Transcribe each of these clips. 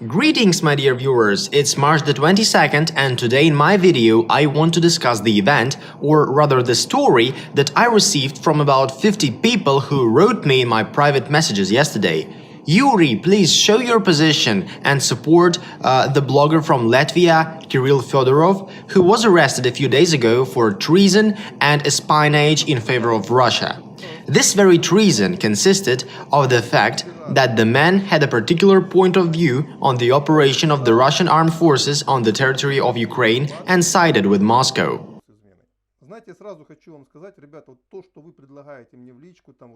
Greetings, my dear viewers, it's March the 22nd, and today in my video I want to discuss the event, or rather the story, that I received from about 50 people who wrote me in my private messages yesterday. Yuri, please show your position and support the blogger from Latvia, Kirill Fedorov, who was arrested a few days ago for treason and espionage in favor of Russia. This very treason consisted of the fact that the man had a particular point of view on the operation of the Russian armed forces on the territory of Ukraine and sided with Moscow. Знаете, сразу хочу вам сказать, ребята, вот то, что вы предлагаете мне в личку, там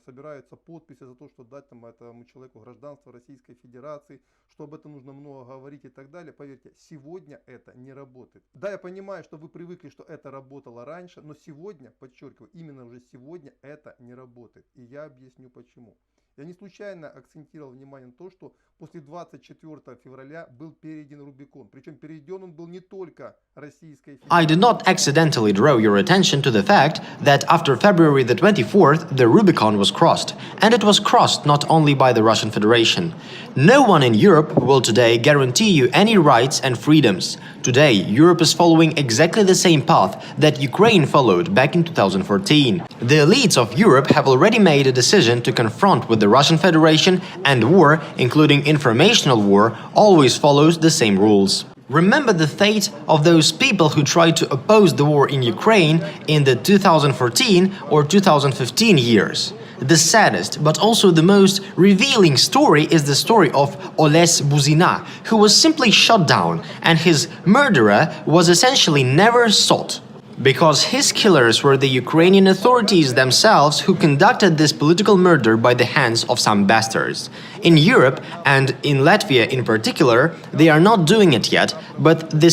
собираются подписи за то, что дать там этому человеку гражданство Российской Федерации, что об этом нужно много говорить и так далее, поверьте, сегодня это не работает. Да, я понимаю, что вы привыкли, что это работало раньше, но сегодня, подчеркиваю, именно уже сегодня это не работает. И я объясню почему. Я не случайно акцентировал внимание на то, что после 24 февраля был перейден Рубикон. Причем перейден он был не только Российской Федерацией. I did not accidentally draw your attention to the fact that after February the 24th, the Rubicon was crossed. And it was crossed not only by the Russian Federation. No one in Europe will today guarantee you any rights and freedoms. Today, Europe is following exactly the same path that Ukraine followed back in 2014. The elites of Europe have already made a decision to confront with the Russian Federation, and war, including informational war, always follows the same rules. Remember the fate of those people who tried to oppose the war in Ukraine in the 2014 or 2015 years. The saddest, but also the most revealing story is the story of Oles Buzina, who was simply shot down, and his murderer was essentially never sought. Because his killers were the Ukrainian authorities themselves who conducted this political murder by the hands of some bastards. In Europe, and in Latvia in particular, they are not doing it yet, but the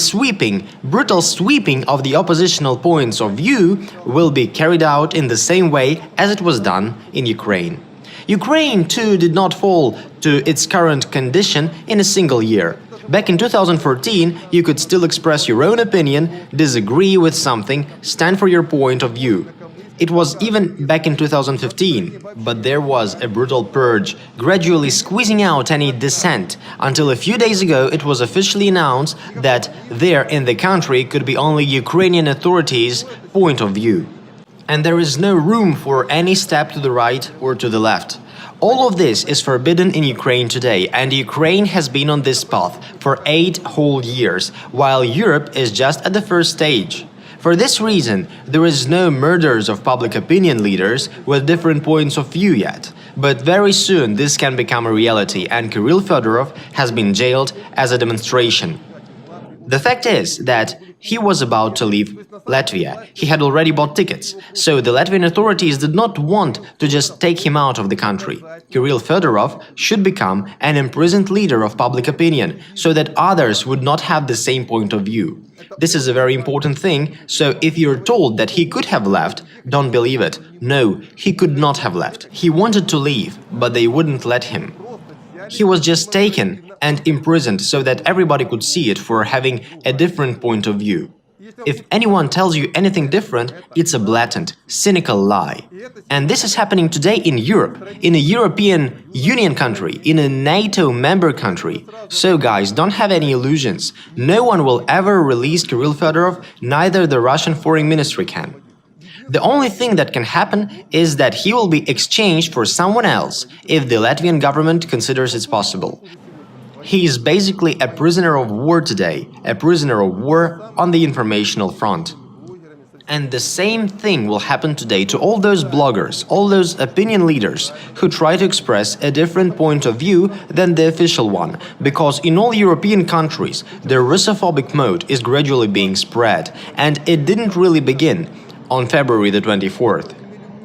brutal sweeping of the oppositional points of view will be carried out in the same way as it was done in Ukraine. Ukraine, too, did not fall to its current condition in a single year. Back in 2014, you could still express your own opinion, disagree with something, stand for your point of view. It was even back in 2015, but there was a brutal purge, gradually squeezing out any dissent, until a few days ago it was officially announced that there in the country could be only Ukrainian authorities' point of view. And there is no room for any step to the right or to the left. All of this is forbidden in Ukraine today, and Ukraine has been on this path for 8 whole years, while Europe is just at the first stage. For this reason, there is no murders of public opinion leaders with different points of view yet. But very soon this can become a reality, and Kirill Fedorov has been jailed as a demonstration. The fact is that he was about to leave Latvia. He had already bought tickets, so the Latvian authorities did not want to just take him out of the country. Kirill Fedorov should become an imprisoned leader of public opinion, so that others would not have the same point of view. This is a very important thing, so if you're told that he could have left, don't believe it. No, he could not have left. He wanted to leave, but they wouldn't let him. He was just taken and imprisoned so that everybody could see it for having a different point of view. If anyone tells you anything different, it's a blatant, cynical lie. And this is happening today in Europe, in a European Union country, in a NATO member country. So guys, don't have any illusions. No one will ever release Kirill Fedorov, neither the Russian Foreign Ministry can. The only thing that can happen is that he will be exchanged for someone else, if the Latvian government considers it possible. He is basically a prisoner of war today, a prisoner of war on the informational front. And the same thing will happen today to all those bloggers, all those opinion leaders who try to express a different point of view than the official one, because in all European countries the Russophobic mode is gradually being spread, and it didn't really begin on February the 24th.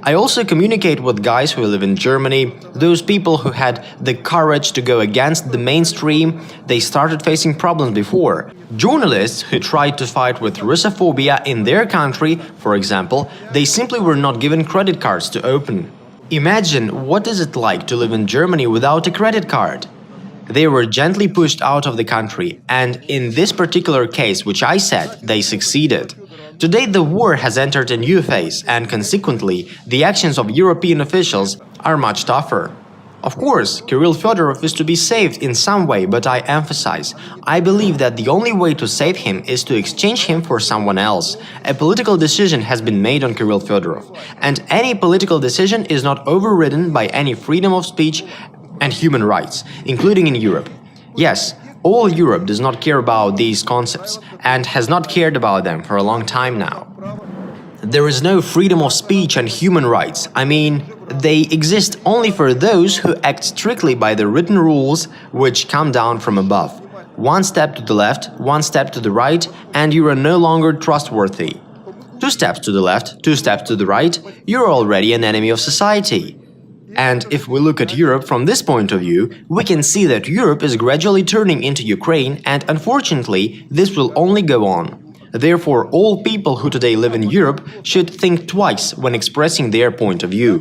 I also communicate with guys who live in Germany, those people who had the courage to go against the mainstream. They started facing problems before. Journalists who tried to fight with Russophobia in their country, for example, they simply were not given credit cards to open. Imagine what is it like to live in Germany without a credit card. They were gently pushed out of the country, and in this particular case, which I said, they succeeded. Today the war has entered a new phase, and consequently, the actions of European officials are much tougher. Of course, Kirill Fedorov is to be saved in some way, but I emphasize, I believe that the only way to save him is to exchange him for someone else. A political decision has been made on Kirill Fedorov, and any political decision is not overridden by any freedom of speech and human rights, including in Europe. Yes, all Europe does not care about these concepts, and has not cared about them for a long time now. There is no freedom of speech and human rights. I mean, they exist only for those who act strictly by the written rules which come down from above. One step to the left, one step to the right, and you are no longer trustworthy. 2 steps to the left, 2 steps to the right, you are already an enemy of society. And if we look at Europe from this point of view, we can see that Europe is gradually turning into Ukraine, and unfortunately, this will only go on. Therefore, all people who today live in Europe should think twice when expressing their point of view.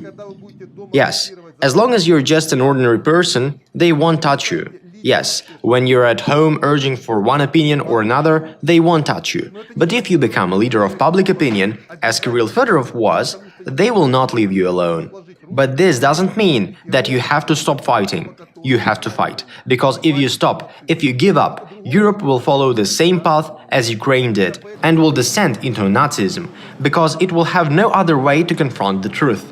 Yes, as long as you're just an ordinary person, they won't touch you. Yes, when you're at home urging for one opinion or another, they won't touch you. But if you become a leader of public opinion, as Kirill Fedorov was, they will not leave you alone. But this doesn't mean that you have to stop fighting. You have to fight, because if you stop, if you give up, Europe will follow the same path as Ukraine did and will descend into Nazism, because it will have no other way to confront the truth.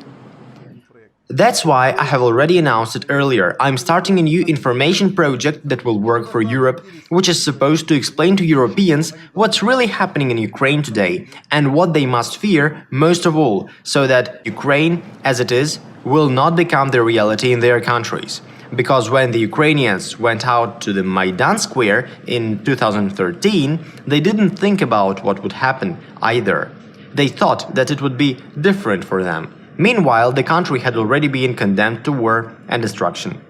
That's why I have already announced it earlier. I'm starting a new information project that will work for Europe, which is supposed to explain to Europeans what's really happening in Ukraine today and what they must fear most of all, so that Ukraine, as it is, will not become the reality in their countries. Because when the Ukrainians went out to the Maidan Square in 2013, they didn't think about what would happen either. They thought that it would be different for them. Meanwhile, the country had already been condemned to war and destruction.